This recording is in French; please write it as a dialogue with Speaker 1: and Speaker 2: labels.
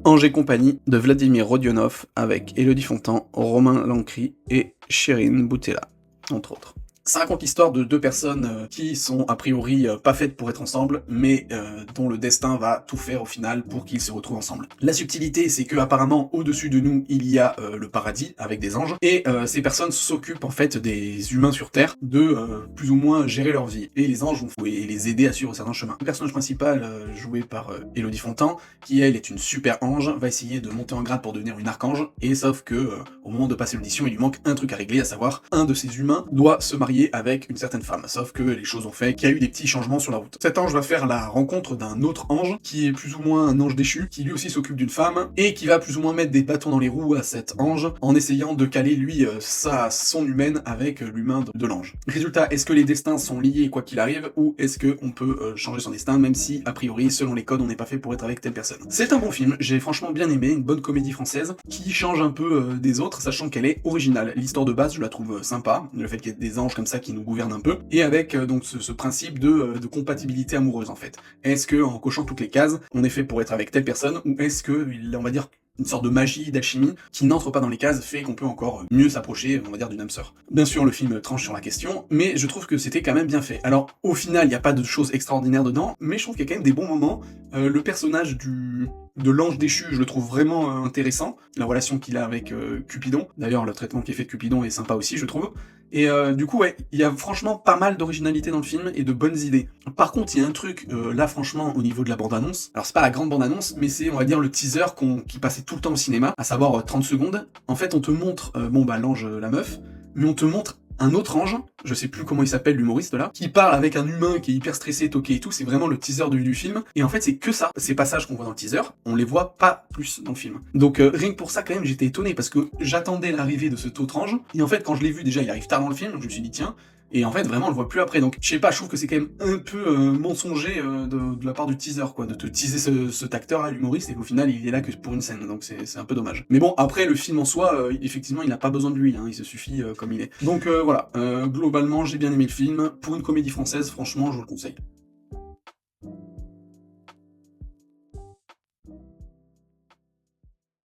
Speaker 1: Ange et compagnie de Vladimir Rodionov avec Élodie Fontan, Romain Lancry et Chérine Boutella, entre autres. Ça raconte l'histoire de deux personnes qui sont a priori pas faites pour être ensemble, mais dont le destin va tout faire au final pour qu'ils se retrouvent ensemble. La subtilité, c'est que apparemment au-dessus de nous, il y a le paradis avec des anges, et ces personnes s'occupent en fait des humains sur Terre de plus ou moins gérer leur vie. Et les anges vont les aider à suivre certains chemins. Le personnage principal, joué par Élodie Fontan, qui elle est une super ange, va essayer de monter en grade pour devenir une archange, et sauf que au moment de passer l'audition, il lui manque un truc à régler, à savoir un de ces humains doit se marier avec une certaine femme, sauf que les choses ont fait qu'il y a eu des petits changements sur la route. Cet ange va faire la rencontre d'un autre ange, qui est plus ou moins un ange déchu, qui lui aussi s'occupe d'une femme, et qui va plus ou moins mettre des bâtons dans les roues à cet ange, en essayant de caler lui son humaine avec l'humain de l'ange. Résultat, est-ce que les destins sont liés quoi qu'il arrive, ou est-ce qu'on peut changer son destin, même si, a priori, selon les codes, on n'est pas fait pour être avec telle personne. C'est un bon film, j'ai franchement bien aimé, une bonne comédie française, qui change un peu des autres, sachant qu'elle est originale. L'histoire de base, je la trouve sympa, le fait qu'il y ait des anges comme ça qui nous gouvernent un peu, et avec donc ce principe de compatibilité amoureuse en fait. Est-ce que en cochant toutes les cases, on est fait pour être avec telle personne, ou est-ce que, on va dire, une sorte de magie, d'alchimie, qui n'entre pas dans les cases, fait qu'on peut encore mieux s'approcher, on va dire, d'une âme sœur. Bien sûr, le film tranche sur la question, mais je trouve que c'était quand même bien fait. Alors, au final, il n'y a pas de choses extraordinaires dedans, mais je trouve qu'il y a quand même des bons moments. Le personnage de l'ange déchu, je le trouve vraiment intéressant. La relation qu'il a avec Cupidon. D'ailleurs, le traitement qui est fait de Cupidon est sympa aussi, je trouve. Et du coup, ouais, il y a franchement pas mal d'originalité dans le film et de bonnes idées. Par contre, il y a un truc, là franchement, au niveau de la bande-annonce, alors c'est pas la grande bande-annonce, mais c'est, on va dire, le teaser qui passait tout le temps au cinéma, à savoir 30 secondes. En fait, on te montre, l'ange, la meuf, mais on te montre un autre ange, je sais plus comment il s'appelle l'humoriste là, qui parle avec un humain qui est hyper stressé, toqué et tout, c'est vraiment le teaser du film, et en fait c'est que ça, ces passages qu'on voit dans le teaser, on les voit pas plus dans le film. Donc rien que pour ça quand même j'étais étonné, parce que j'attendais l'arrivée de cet autre ange, et en fait quand je l'ai vu déjà il arrive tard dans le film, donc je me suis dit tiens, et en fait vraiment on le voit plus après, donc je sais pas, je trouve que c'est quand même un peu mensonger de la part du teaser quoi, de te teaser cet acteur là, l'humoriste, et qu'au final il est là que pour une scène, donc c'est un peu dommage. Mais bon, après le film en soi, effectivement il n'a pas besoin de lui, hein, il se suffit comme il est. Donc voilà, globalement j'ai bien aimé le film, pour une comédie française franchement je vous le conseille.